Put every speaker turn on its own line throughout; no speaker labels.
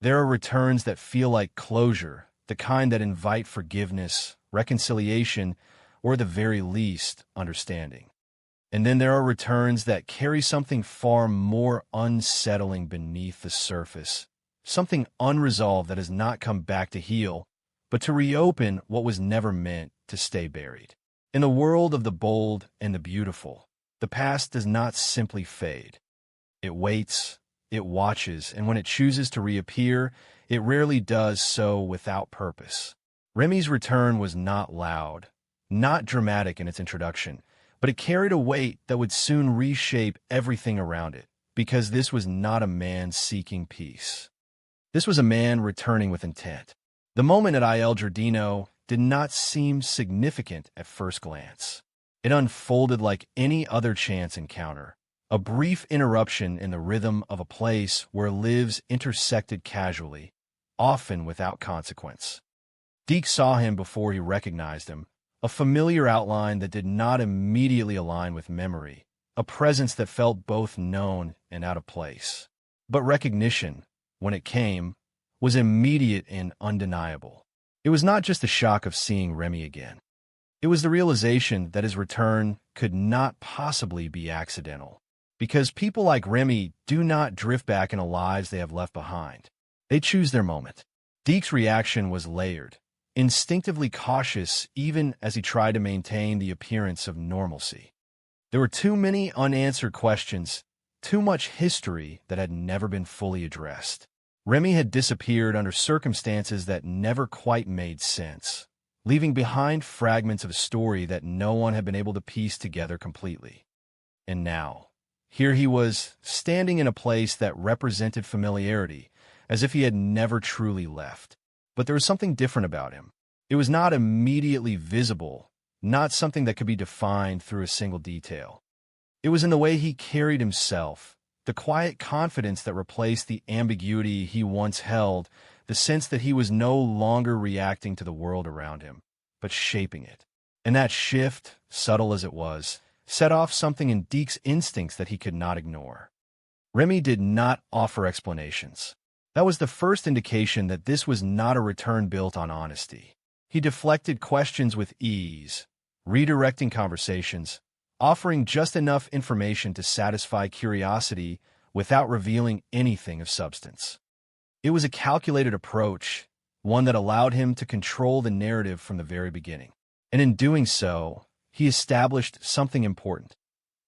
There are returns that feel like closure, the kind that invite forgiveness, reconciliation, or the very least, understanding. And then there are returns that carry something far more unsettling beneath the surface, something unresolved that has not come back to heal, but to reopen what was never meant to stay buried. In the world of the bold and the beautiful, the past does not simply fade. It waits, it watches, and when it chooses to reappear, it rarely does so without purpose. Remy's return was not loud, not dramatic in its introduction, but it carried a weight that would soon reshape everything around it, because this was not a man seeking peace. This was a man returning with intent. The moment at Il Giardino did not seem significant at first glance. It unfolded like any other chance encounter, a brief interruption in the rhythm of a place where lives intersected casually, often without consequence. Deke saw him before he recognized him, a familiar outline that did not immediately align with memory, a presence that felt both known and out of place. But recognition, when it came, was immediate and undeniable. It was not just the shock of seeing Remy again. It was the realization that his return could not possibly be accidental, because people like Remy do not drift back into lives they have left behind. They choose their moment. Deke's reaction was layered, instinctively cautious even as he tried to maintain the appearance of normalcy. There were too many unanswered questions, too much history that had never been fully addressed. Remy had disappeared under circumstances that never quite made sense, leaving behind fragments of a story that no one had been able to piece together completely. And now, here he was, standing in a place that represented familiarity, as if he had never truly left. But there was something different about him. It was not immediately visible, not something that could be defined through a single detail. It was in the way he carried himself, the quiet confidence that replaced the ambiguity he once held, the sense that he was no longer reacting to the world around him, but shaping it. And that shift, subtle as it was, set off something in Deke's instincts that he could not ignore. Remy did not offer explanations. That was the first indication that this was not a return built on honesty. He deflected questions with ease, redirecting conversations, offering just enough information to satisfy curiosity without revealing anything of substance. It was a calculated approach, one that allowed him to control the narrative from the very beginning. And in doing so, he established something important.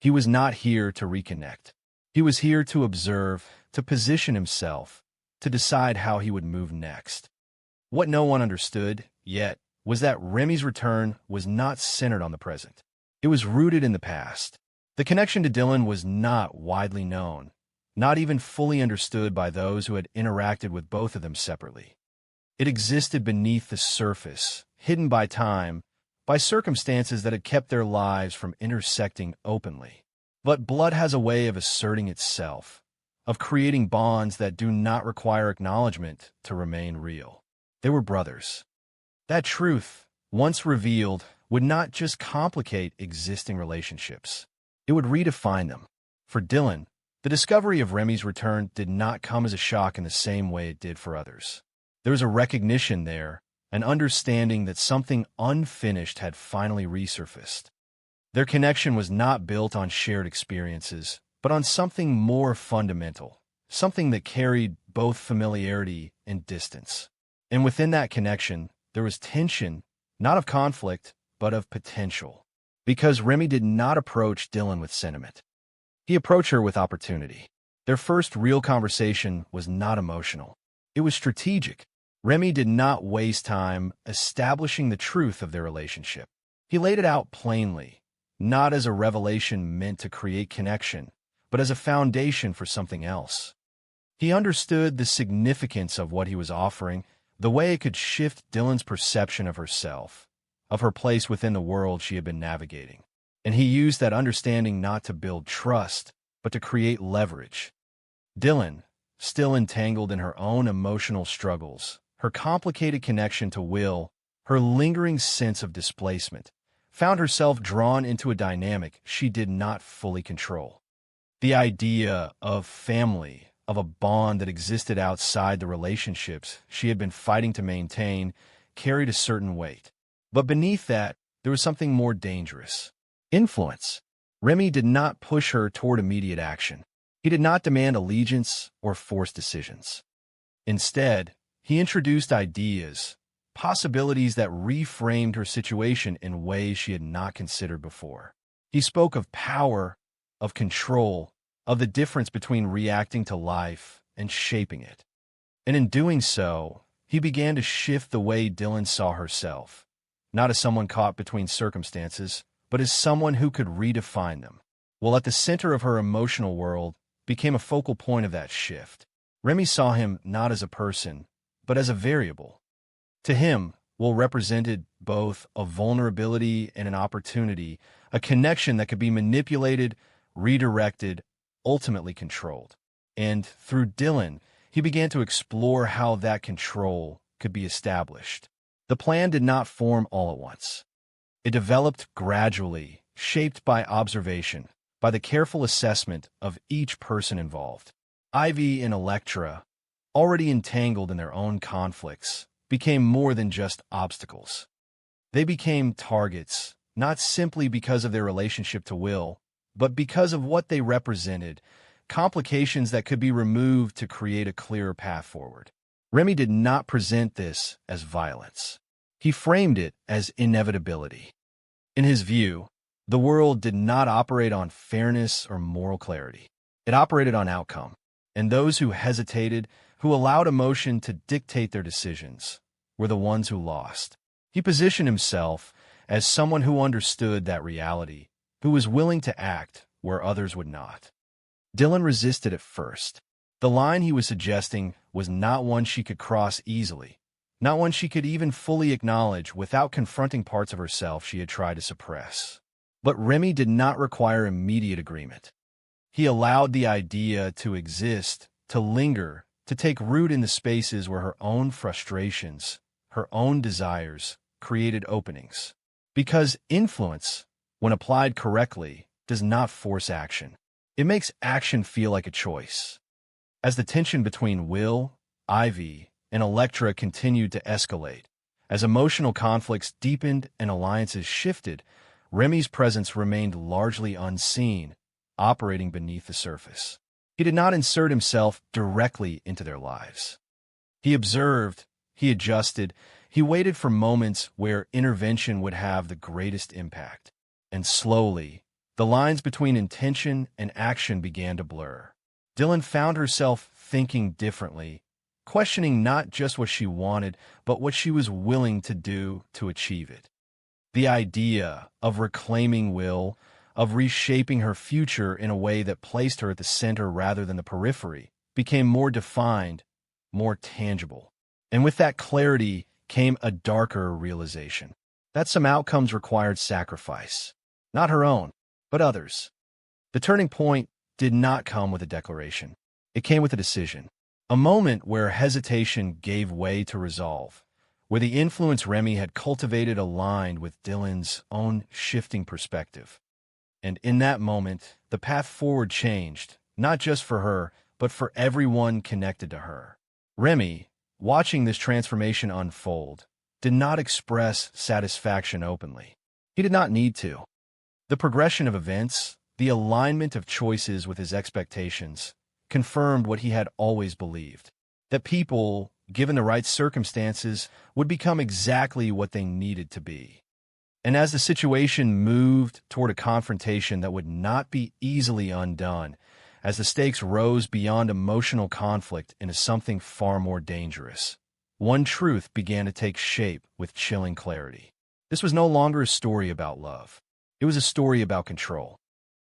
He was not here to reconnect. He was here to observe, to position himself, to decide how he would move next. What no one understood, yet, was that Remy's return was not centered on the present. It was rooted in the past. The connection to Dylan was not widely known, not even fully understood by those who had interacted with both of them separately. It existed beneath the surface, hidden by time, by circumstances that had kept their lives from intersecting openly. But blood has a way of asserting itself, of creating bonds that do not require acknowledgement to remain real. They were brothers. That truth, once revealed, would not just complicate existing relationships. It would redefine them. For Dylan, the discovery of Remy's return did not come as a shock in the same way it did for others. There was a recognition there, an understanding that something unfinished had finally resurfaced. Their connection was not built on shared experiences, but on something more fundamental, something that carried both familiarity and distance. And within that connection, there was tension, not of conflict, but of potential. Because Remy did not approach Dylan with sentiment. He approached her with opportunity. Their first real conversation was not emotional. It was strategic. Remy did not waste time establishing the truth of their relationship. He laid it out plainly, not as a revelation meant to create connection, but as a foundation for something else. He understood the significance of what he was offering, the way it could shift Dylan's perception of herself, of her place within the world she had been navigating. And he used that understanding not to build trust, but to create leverage. Dylan, still entangled in her own emotional struggles, her complicated connection to Will, her lingering sense of displacement, found herself drawn into a dynamic she did not fully control. The idea of family, of a bond that existed outside the relationships she had been fighting to maintain carried a certain weight. But beneath that, there was something more dangerous. Influence. Remy did not push her toward immediate action. He did not demand allegiance or force decisions. Instead, he introduced ideas, possibilities that reframed her situation in ways she had not considered before. He spoke of power, of control, of the difference between reacting to life and shaping it. And in doing so, he began to shift the way Dylan saw herself, not as someone caught between circumstances, but as someone who could redefine them. While at the center of her emotional world became a focal point of that shift. Remy saw him not as a person, but as a variable. To him, Will represented both a vulnerability and an opportunity, a connection that could be manipulated, redirected, ultimately controlled. And through Dylan, he began to explore how that control could be established. The plan did not form all at once. It developed gradually, shaped by observation, by the careful assessment of each person involved. Ivy and Electra, already entangled in their own conflicts, became more than just obstacles. They became targets, not simply because of their relationship to Will, but because of what they represented, complications that could be removed to create a clearer path forward. Remy did not present this as violence. He framed it as inevitability. In his view, the world did not operate on fairness or moral clarity. It operated on outcome, and those who hesitated, who allowed emotion to dictate their decisions, were the ones who lost. He positioned himself as someone who understood that reality, who was willing to act where others would not. Dylan resisted at first. The line he was suggesting was not one she could cross easily, not one she could even fully acknowledge without confronting parts of herself she had tried to suppress. But Remy did not require immediate agreement. He allowed the idea to exist, to linger, to take root in the spaces where her own frustrations, her own desires, created openings. Because influence, when applied correctly, does not force action. It makes action feel like a choice. As the tension between Will, Ivy, and Electra continued to escalate, as emotional conflicts deepened and alliances shifted, Remy's presence remained largely unseen, operating beneath the surface. He did not insert himself directly into their lives. He observed, he adjusted, he waited for moments where intervention would have the greatest impact. And slowly, the lines between intention and action began to blur. Dylan found herself thinking differently, questioning not just what she wanted, but what she was willing to do to achieve it. The idea of reclaiming Will, of reshaping her future in a way that placed her at the center rather than the periphery, became more defined, more tangible. And with that clarity came a darker realization that some outcomes required sacrifice, not her own, but others. The turning point did not come with a declaration. It came with a decision, a moment where hesitation gave way to resolve, where the influence Remy had cultivated aligned with Dylan's own shifting perspective. And in that moment, the path forward changed, not just for her, but for everyone connected to her. Remy, watching this transformation unfold, did not express satisfaction openly. He did not need to. The progression of events, the alignment of choices with his expectations, confirmed what he had always believed, that people, given the right circumstances, would become exactly what they needed to be. And as the situation moved toward a confrontation that would not be easily undone, as the stakes rose beyond emotional conflict into something far more dangerous, one truth began to take shape with chilling clarity. This was no longer a story about love. It was a story about control.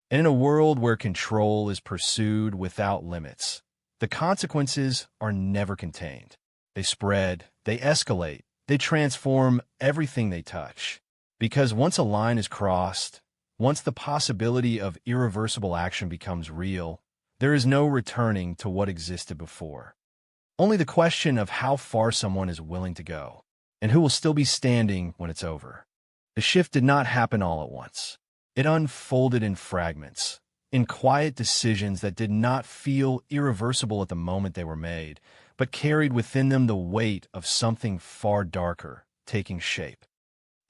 And in a world where control is pursued without limits, the consequences are never contained. They spread, they escalate, they transform everything they touch. Because once a line is crossed, once the possibility of irreversible action becomes real, there is no returning to what existed before. Only the question of how far someone is willing to go, and who will still be standing when it's over. The shift did not happen all at once. It unfolded in fragments, in quiet decisions that did not feel irreversible at the moment they were made, but carried within them the weight of something far darker taking shape.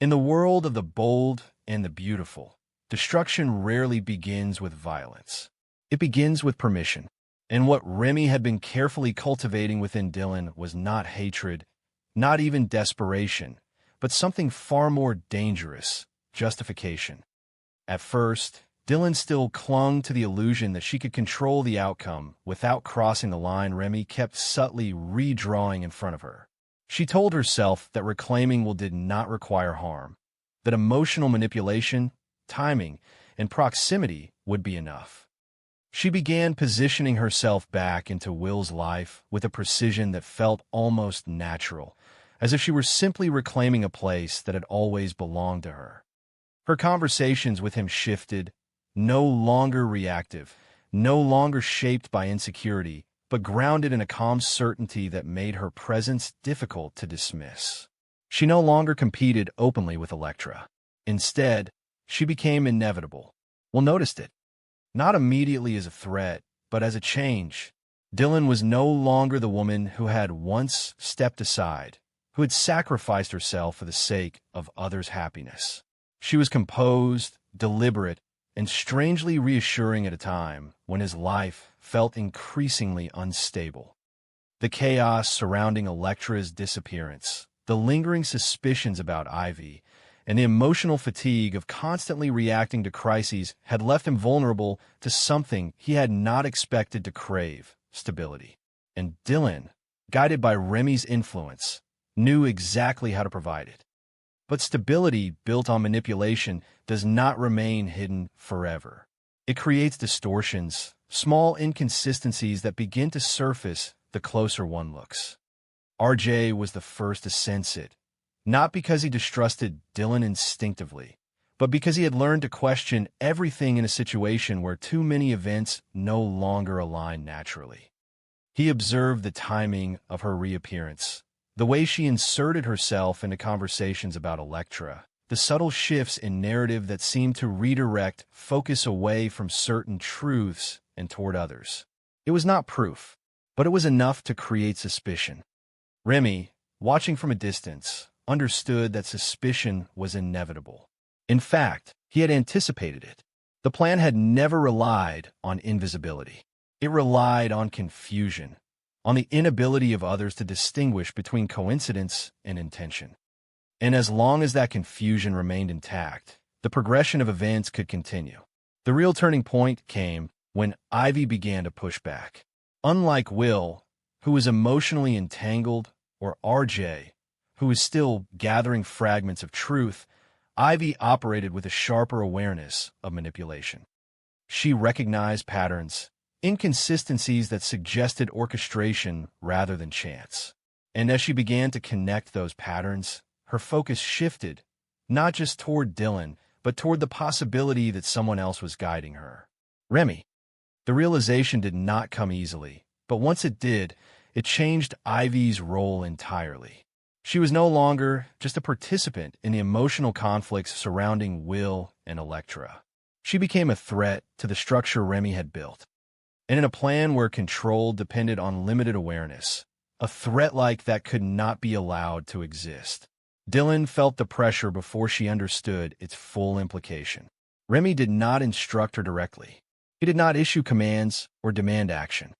In the world of the bold and the beautiful, destruction rarely begins with violence. It begins with permission. And what Remy had been carefully cultivating within Dylan was not hatred, not even desperation, but something far more dangerous: justification. At first, Dylan still clung to the illusion that she could control the outcome without crossing the line Remy kept subtly redrawing in front of her. She told herself that reclaiming will did not require harm, that emotional manipulation, timing, and proximity would be enough. She began positioning herself back into Will's life with a precision that felt almost natural, as if she were simply reclaiming a place that had always belonged to her. Her conversations with him shifted, no longer reactive, no longer shaped by insecurity, but grounded in a calm certainty that made her presence difficult to dismiss. She no longer competed openly with Electra. Instead, she became inevitable. Will noticed it. Not immediately as a threat, but as a change. Dylan was no longer the woman who had once stepped aside, who had sacrificed herself for the sake of others' happiness. She was composed, deliberate, and strangely reassuring at a time when his life felt increasingly unstable. The chaos surrounding Electra's disappearance, the lingering suspicions about Ivy, and the emotional fatigue of constantly reacting to crises had left him vulnerable to something he had not expected to crave: stability. And Dylan, guided by Remy's influence, knew exactly how to provide it. But stability built on manipulation does not remain hidden forever. It creates distortions, small inconsistencies that begin to surface the closer one looks. RJ was the first to sense it, not because he distrusted Dylan instinctively, but because he had learned to question everything in a situation where too many events no longer aligned naturally. He observed the timing of her reappearance, the way she inserted herself into conversations about Electra, the subtle shifts in narrative that seemed to redirect focus away from certain truths and toward others. It was not proof, but it was enough to create suspicion. Remy, watching from a distance, understood that suspicion was inevitable. In fact, he had anticipated it. The plan had never relied on invisibility. It relied on confusion, on the inability of others to distinguish between coincidence and intention. And as long as that confusion remained intact, the progression of events could continue. The real turning point came when Ivy began to push back. Unlike Will, who was emotionally entangled, or RJ, who was still gathering fragments of truth, Ivy operated with a sharper awareness of manipulation. She recognized patterns, inconsistencies that suggested orchestration rather than chance. And as she began to connect those patterns, her focus shifted, not just toward Dylan, but toward the possibility that someone else was guiding her. Remy. The realization did not come easily, but once it did, it changed Ivy's role entirely. She was no longer just a participant in the emotional conflicts surrounding Will and Electra. She became a threat to the structure Remy had built. And in a plan where control depended on limited awareness, a threat like that could not be allowed to exist. Dylan felt the pressure before she understood its full implication. Remy did not instruct her directly. He did not issue commands or demand action.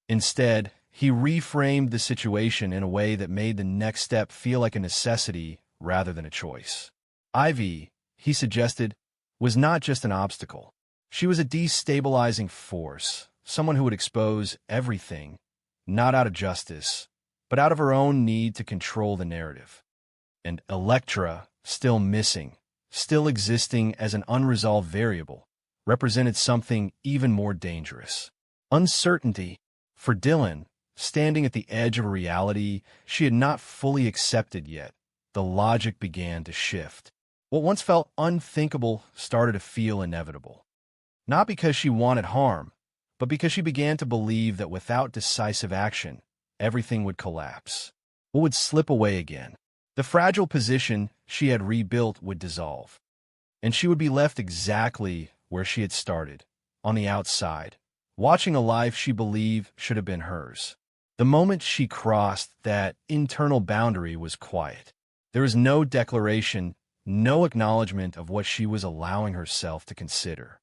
Instead, he reframed the situation in a way that made the next step feel like a necessity rather than a choice. Ivy, he suggested, was not just an obstacle. She was a destabilizing force, someone who would expose everything, not out of justice, but out of her own need to control the narrative. And Electra, still missing, still existing as an unresolved variable, represented something even more dangerous. Uncertainty. For Dylan, standing at the edge of a reality she had not fully accepted yet, the logic began to shift. What once felt unthinkable started to feel inevitable. Not because she wanted harm, but because she began to believe that without decisive action, everything would collapse. What would slip away again? The fragile position she had rebuilt would dissolve, and she would be left exactly where she had started, on the outside, watching a life she believed should have been hers. The moment she crossed that internal boundary was quiet. There was no declaration, no acknowledgement of what she was allowing herself to consider.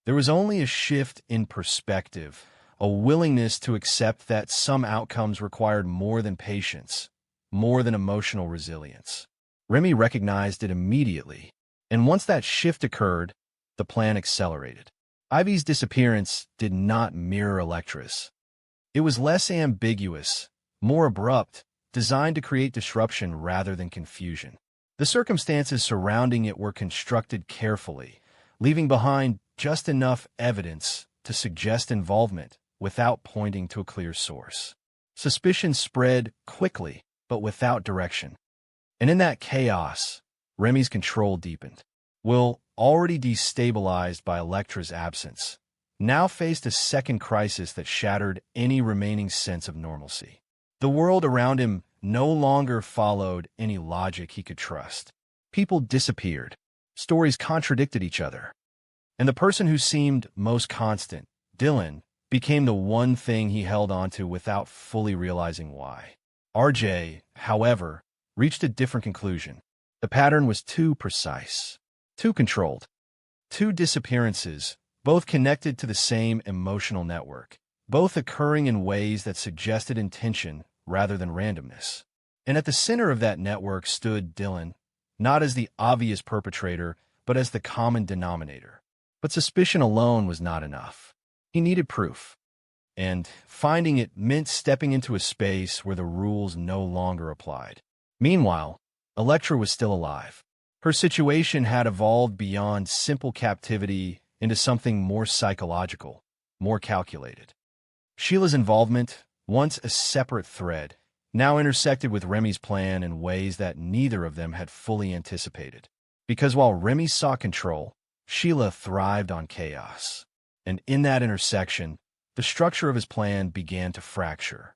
There was only a shift in perspective, a willingness to accept that some outcomes required more than patience, more than emotional resilience. Remy recognized it immediately, and once that shift occurred, the plan accelerated. Ivy's disappearance did not mirror Electra's. It was less ambiguous, more abrupt, designed to create disruption rather than confusion. The circumstances surrounding it were constructed carefully, leaving behind just enough evidence to suggest involvement without pointing to a clear source. Suspicion spread quickly, but without direction. And in that chaos, Remy's control deepened. Will, already destabilized by Electra's absence, now faced a second crisis that shattered any remaining sense of normalcy. The world around him no longer followed any logic he could trust. People disappeared. Stories contradicted each other. And the person who seemed most constant, Dylan, became the one thing he held onto without fully realizing why. RJ, however, reached a different conclusion. The pattern was too precise, too controlled. Two disappearances, both connected to the same emotional network, both occurring in ways that suggested intention rather than randomness. And at the center of that network stood Dylan, not as the obvious perpetrator, but as the common denominator. But suspicion alone was not enough. He needed proof. And finding it meant stepping into a space where the rules no longer applied. Meanwhile, Electra was still alive. Her situation had evolved beyond simple captivity into something more psychological, more calculated. Sheila's involvement, once a separate thread, now intersected with Remy's plan in ways that neither of them had fully anticipated. Because while Remy sought control, Sheila thrived on chaos. And in that intersection, the structure of his plan began to fracture.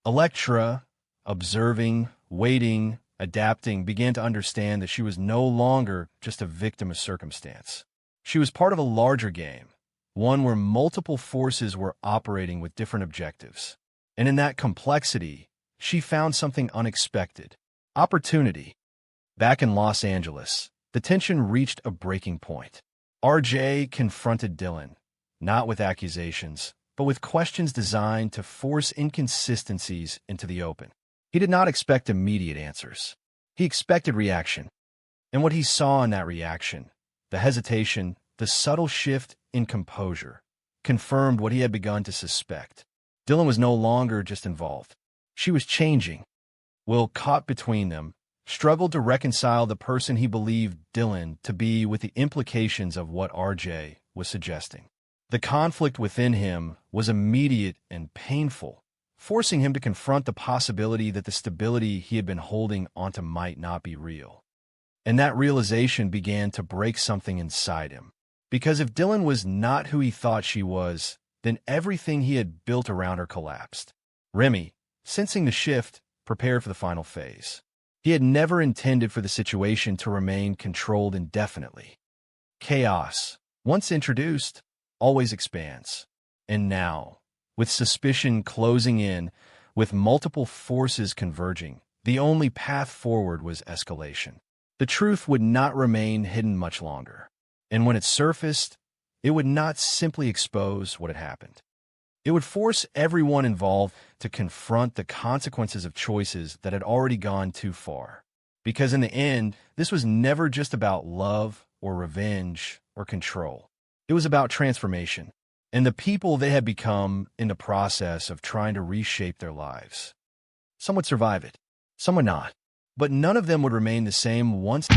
Electra, observing, waiting, adapting, began to understand that she was no longer just a victim of circumstance. She was part of a larger game, one where multiple forces were operating with different objectives. And in that complexity, she found something unexpected: opportunity. Back in Los Angeles, the tension reached a breaking point. RJ confronted Dylan, not with accusations, but with questions designed to force inconsistencies into the open. He did not expect immediate answers. He expected reaction. And what he saw in that reaction, the hesitation, the subtle shift in composure, confirmed what he had begun to suspect. Dylan was no longer just involved. She was changing. Will, caught between them, struggled to reconcile the person he believed Dylan to be with the implications of what RJ was suggesting. The conflict within him was immediate and painful, forcing him to confront the possibility that the stability he had been holding onto might not be real. And that realization began to break something inside him. Because if Dylan was not who he thought she was, then everything he had built around her collapsed. Remy, sensing the shift, prepared for the final phase. He had never intended for the situation to remain controlled indefinitely. Chaos, once introduced, always expands. And now, with suspicion closing in, with multiple forces converging, the only path forward was escalation. The truth would not remain hidden much longer. And when it surfaced, it would not simply expose what had happened. It would force everyone involved to confront the consequences of choices that had already gone too far. Because in the end, this was never just about love or revenge or control. It was about transformation and the people they had become in the process of trying to reshape their lives. Some would survive it, some would not, but none of them would remain the same once.